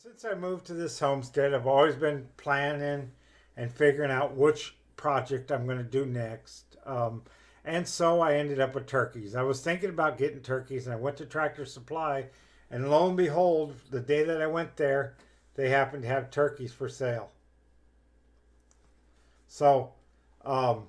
Since I moved to this homestead, I've always been planning and figuring out which project I'm going to do next. And so I ended up with turkeys. I was thinking about getting turkeys and I went to Tractor Supply, and lo and behold, the day that I went there, they happened to have turkeys for sale. So um,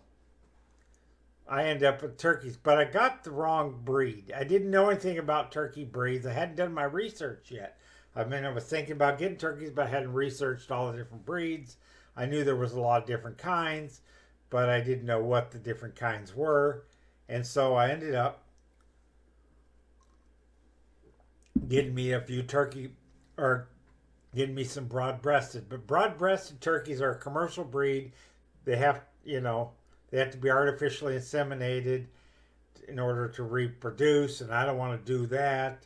I ended up with turkeys, but I got the wrong breed. I didn't know anything about turkey breeds. I hadn't done my research yet. I was thinking about getting turkeys, but I hadn't researched all the different breeds. I knew there was a lot of different kinds, but I didn't know what the different kinds were. And so I ended up getting me a few turkey, or getting me some broad-breasted. But broad-breasted turkeys are a commercial breed. They have, they have to be artificially inseminated in order to reproduce, and I don't want to do that.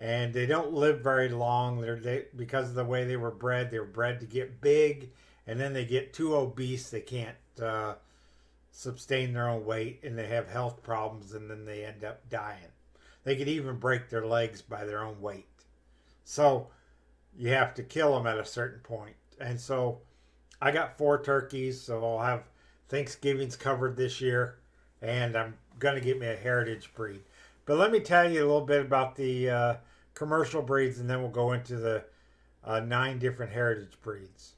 And they don't live very long. Because of the way they were bred to get big, and then they get too obese. They can't sustain their own weight, and they have health problems, and then they end up dying. They could even break their legs by their own weight. So you have to kill them at a certain point. And so I got 4 turkeys, so I'll have Thanksgiving's covered this year, and I'm going to get me a heritage breed. But let me tell you a little bit about the commercial breeds, and then we'll go into the 9 different heritage breeds.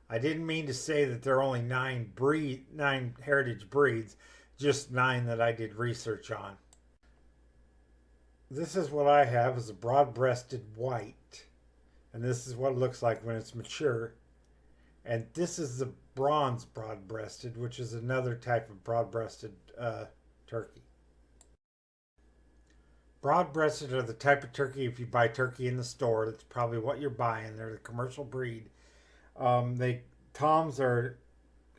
I didn't mean to say that there are only 9 heritage breeds, just 9 that I did research on. This is what I have as a broad-breasted white, and this is what it looks like when it's mature. And this is the bronze broad-breasted, which is another type of broad-breasted turkey. Broad-breasted are the type of turkey, if you buy turkey in the store, that's probably what you're buying. They're the commercial breed. Toms are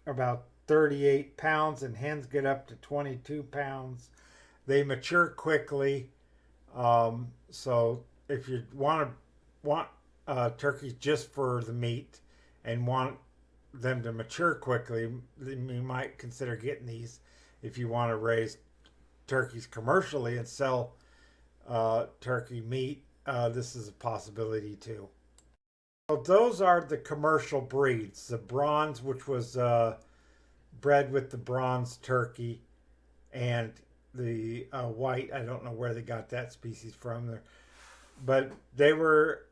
about 38 pounds and hens get up to 22 pounds. They mature quickly. So if you want turkeys just for the meat and want them to mature quickly, then you might consider getting these. If you want to raise turkeys commercially and sell turkey meat, this is a possibility too. So those are the commercial breeds. The bronze, which was bred with the bronze turkey, and the white. I don't know where they got that species from there, but they were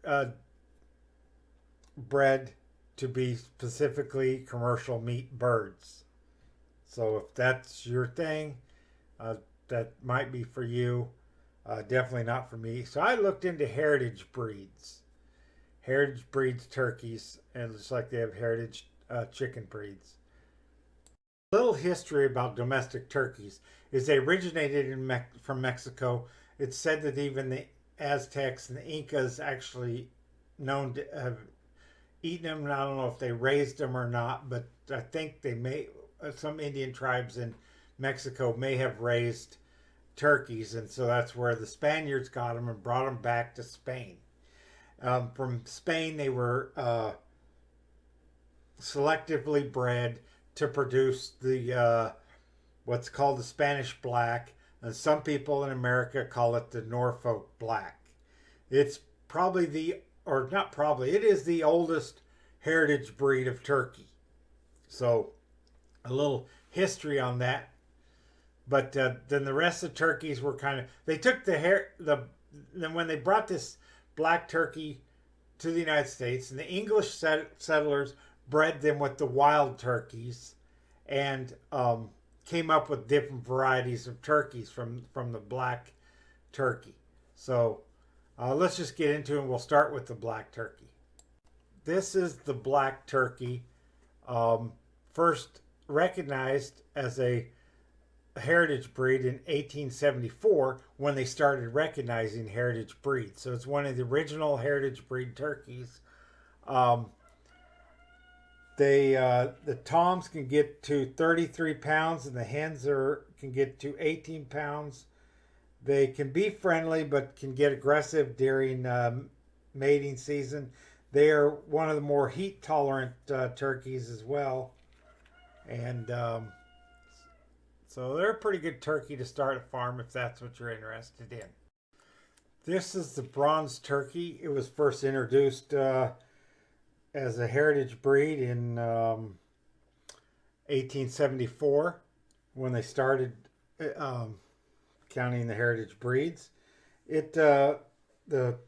bred to be specifically commercial meat birds. So if that's your thing, that might be for you. Definitely not for me. So I looked into heritage breeds. Heritage breeds turkeys, and it's like they have heritage chicken breeds. A little history about domestic turkeys is they originated from Mexico. It's said that even the Aztecs and the Incas actually known to have eaten them. And I don't know if they raised them or not, but I think they may. Some Indian tribes in Mexico may have raised turkeys, and so that's where the Spaniards got them and brought them back to Spain. From Spain, they were selectively bred to produce the what's called the Spanish black, and some people in America call it the Norfolk black. It's probably it is the oldest heritage breed of turkey. So a little history on that. But then the rest of the turkeys were they took then when they brought this black turkey to the United States, and the English settlers bred them with the wild turkeys, and came up with different varieties of turkeys from the black turkey. So let's just get into it, and we'll start with the black turkey. This is the black turkey, first recognized as a heritage breed in 1874 when they started recognizing heritage breeds. So it's one of the original heritage breed turkeys. The toms can get to 33 pounds and the hens can get to 18 pounds. They can be friendly but can get aggressive during mating season. They are one of the more heat tolerant turkeys as well. And so they're a pretty good turkey to start a farm if that's what you're interested in. This is the bronze turkey. It was first introduced as a heritage breed in 1874 when they started um, counting the heritage breeds. It the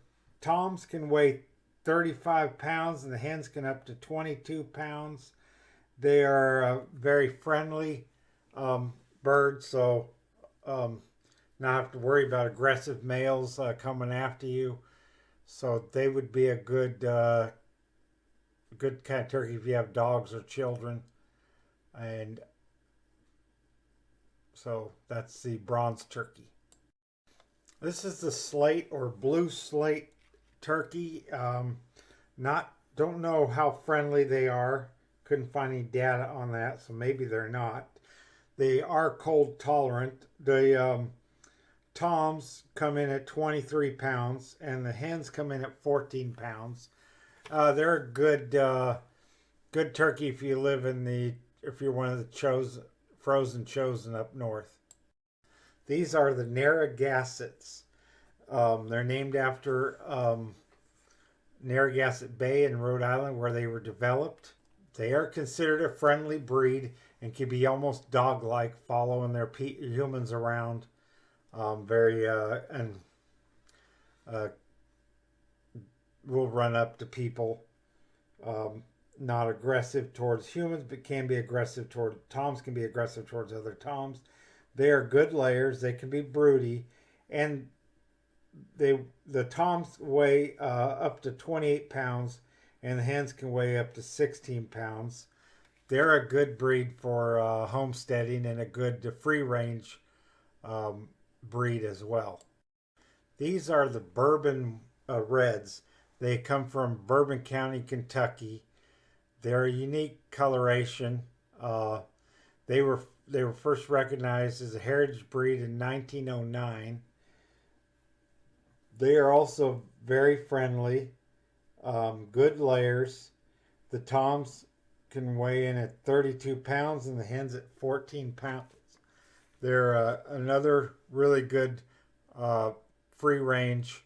toms can weigh 35 pounds and the hens can up to 22 pounds. They are very friendly birds, so um, not have to worry about aggressive males coming after you. So they would be a good kind of turkey if you have dogs or children. And so that's the bronze turkey. This is the slate or blue slate turkey. Not don't know how friendly they are. Couldn't find any data on that, so maybe they're not. They are cold tolerant. The toms come in at 23 pounds, and the hens come in at 14 pounds. They're a good turkey if you're one of the frozen chosen up north. These are the Narragassetts. They're named after Narragansett Bay in Rhode Island where they were developed. They are considered a friendly breed and can be almost dog-like, following their humans around. Very and will run up to people. Not aggressive towards humans, but can be aggressive toward toms. Can be aggressive towards other toms. They are good layers. They can be broody, and the toms weigh up to 28 pounds, and the hens can weigh up to 16 pounds. They're a good breed for homesteading and a good free range breed as well. These are the Bourbon Reds. They come from Bourbon County, Kentucky. They're a unique coloration. They were first recognized as a heritage breed in 1909. They are also very friendly, good layers. The toms can weigh in at 32 pounds and the hens at 14 pounds. They're another really good free range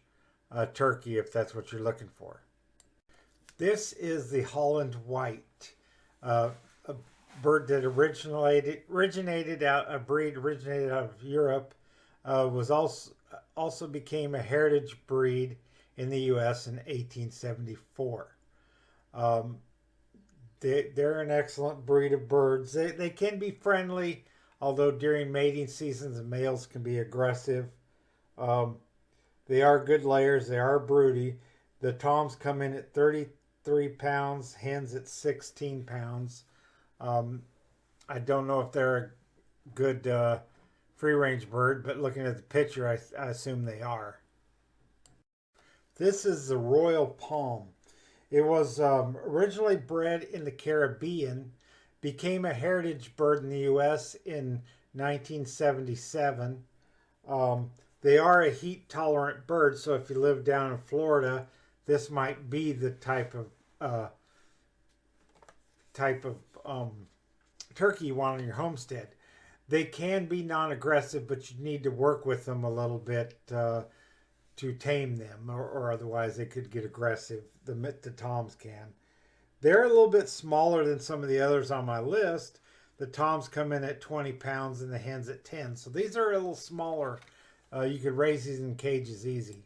turkey if that's what you're looking for. This is the Holland White, a bird that originated out of Europe. Was also became a heritage breed in the U.S. in 1874. They're an excellent breed of birds. They can be friendly, although during mating seasons the males can be aggressive. They are good layers. They are broody. The toms come in at 33 pounds, hens at 16 pounds. I don't know if they're a good free range bird, but looking at the picture, I assume they are. This is the Royal Palm. It was originally bred in the Caribbean, became a heritage bird in the U.S. in 1977. They are a heat tolerant bird, so if you live down in Florida, this might be the type of turkey you want on your homestead. They can be non-aggressive, but you need to work with them a little bit to tame them, or otherwise they could get aggressive. The toms can. They're a little bit smaller than some of the others on my list. The toms come in at 20 pounds and the hens at 10. So these are a little smaller. You could raise these in cages easy.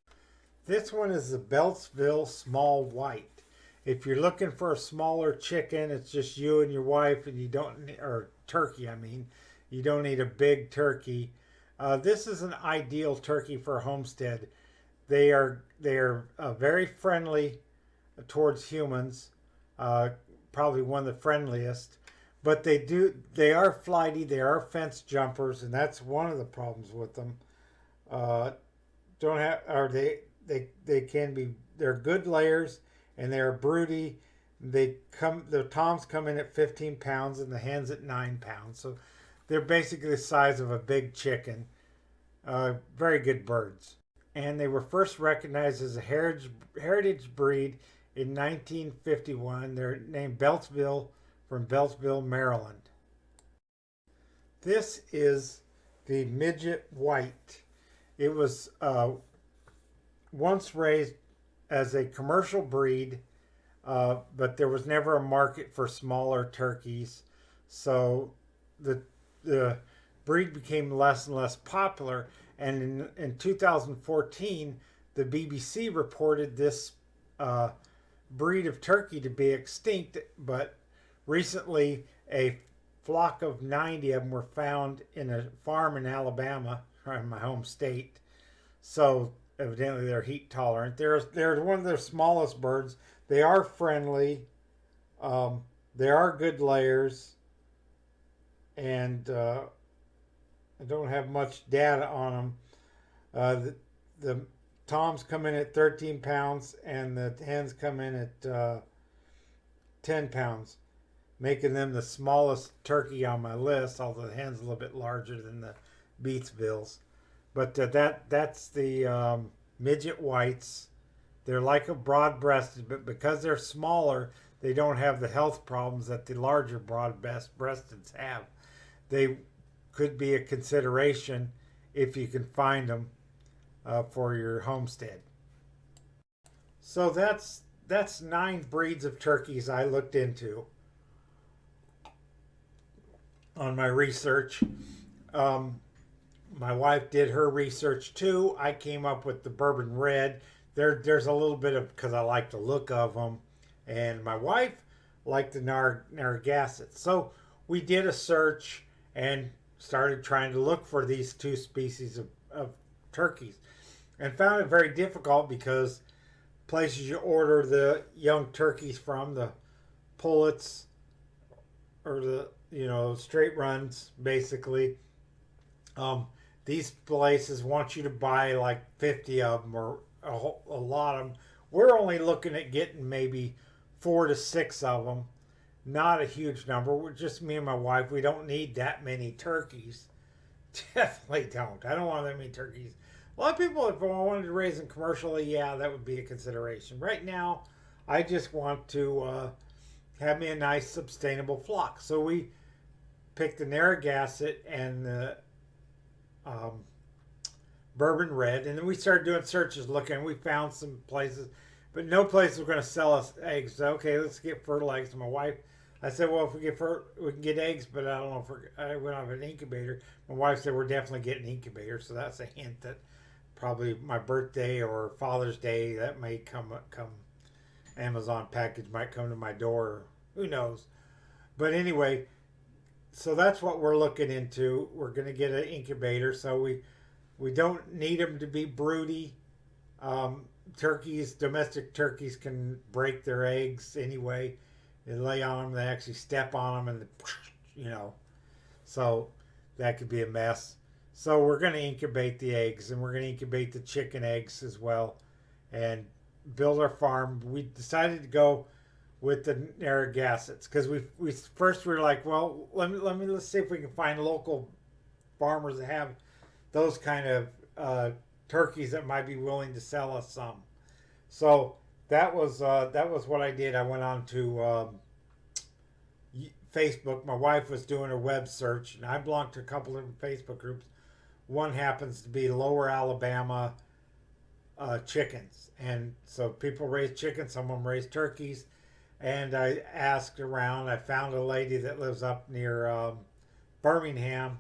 This one is the Beltsville Small White. If you're looking for a smaller chicken, it's just you and your wife, and you don't, or turkey, I mean, you don't need a big turkey. This is an ideal turkey for a homestead. They are very friendly towards humans, probably one of the friendliest. But they are flighty. They are fence jumpers, and that's one of the problems with them. Don't have, or they can be. They're good layers, and they're broody. The toms come in at 15 pounds, and the hens at 9 pounds. So they're basically the size of a big chicken. Very good birds. And they were first recognized as a heritage breed in 1951. They're named Beltsville from Beltsville, Maryland. This is the Midget White. It was once raised as a commercial breed, but there was never a market for smaller turkeys. So the the breed became less and less popular. And in 2014, the BBC reported this uh, breed of turkey to be extinct, but recently a flock of 90 of them were found in a farm in Alabama, in my home state. So evidently they're heat tolerant. They're one of the smallest birds. They are friendly. They are good layers, and I don't have much data on them. The toms come in at 13 pounds, and the hens come in at 10 pounds, making them the smallest turkey on my list. Although the hen's a little bit larger than the Beatsvilles. But that's the midget whites. They're like a broad-breasted, but because they're smaller, they don't have the health problems that the larger broad-breasteds have. They could be a consideration if you can find them for your homestead. So that's 9 breeds of turkeys I looked into on my research. Um, my wife did her research too. I came up with the bourbon red. There's a little bit of because I like the look of them, and my wife liked the Narragansett. So we did a search and started trying to look for these 2 species of turkeys, and found it very difficult because places you order the young turkeys from, the pullets or the straight runs basically, um, these places want you to buy like 50 of them or a lot of them. We're only looking at getting maybe 4 to 6 of them. Not a huge number. We're just me and my wife. We don't need that many turkeys. Definitely don't. I don't want that many turkeys. A lot of people, if I wanted to raise them commercially, yeah, that would be a consideration. Right now, I just want to have me a nice, sustainable flock. So we picked the Narragansett and the um, bourbon red, and then we started doing searches, looking. We found some places, but no place was going to sell us eggs. So, okay, let's get fertilized. My wife, I said, well, if we can get eggs, but I don't know if we don't have an incubator. My wife said we're definitely getting an incubator, so that's a hint that probably my birthday or Father's Day that may come. Amazon package might come to my door. Who knows? But anyway, so that's what we're looking into. We're going to get an incubator, so we don't need them to be broody. Domestic turkeys can break their eggs anyway. They lay on them, they actually step on them, and so that could be a mess. So we're going to incubate the eggs, and we're going to incubate the chicken eggs as well, and build our farm. We decided to go with the Narragansetts because we first we were like, well, let's see if we can find local farmers that have those kind of turkeys that might be willing to sell us some. So that was what I did. I went on to Facebook. My wife was doing a web search, and I belong to a couple of different Facebook groups. One happens to be Lower Alabama chickens, and so people raise chickens. Some of them raise turkeys, and I asked around. I found a lady that lives up near Birmingham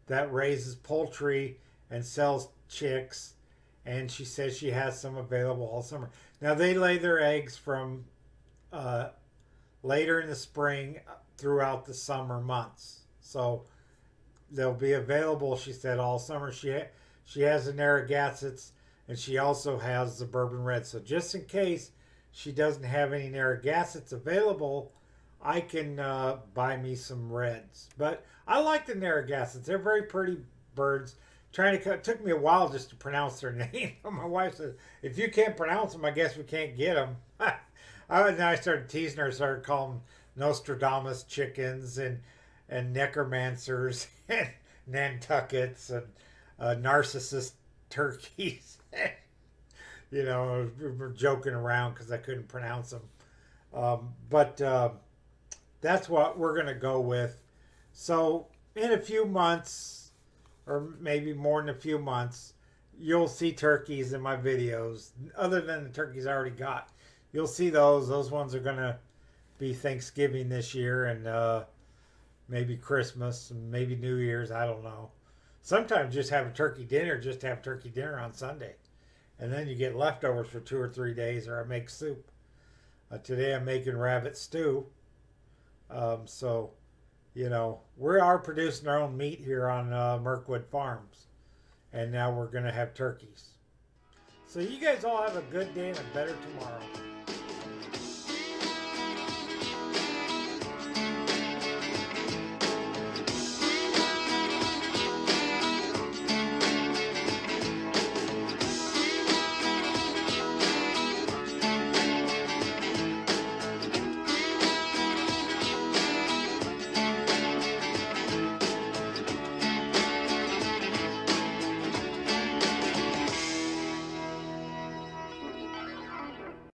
that raises poultry and sells chicks, and she says she has some available all summer. Now they lay their eggs from later in the spring throughout the summer months, so they'll be available. She said all summer. She has the Narragansetts, and she also has the bourbon red. So just in case she doesn't have any Narragansetts available, I can buy me some reds. But I like the Narragansetts. They're very pretty birds. It took me a while just to pronounce their name. My wife said, if you can't pronounce them, I guess we can't get them. I started teasing her, started calling them Nostradamus chickens and necromancers and Nantuckets and narcissist turkeys. We were joking around because I couldn't pronounce them. But that's what we're going to go with. So in a few months, or maybe more than a few months, you'll see turkeys in my videos. Other than the turkeys I already got, you'll see those. Those ones are gonna be Thanksgiving this year, and maybe Christmas, and maybe New Year's. I don't know. Sometimes just have a turkey dinner. Just have turkey dinner on Sunday, and then you get leftovers for 2 or 3 days. Or I make soup. Today I'm making rabbit stew. So, we are producing our own meat here on Mirkwood Farms. And now we're going to have turkeys. So you guys all have a good day and a better tomorrow.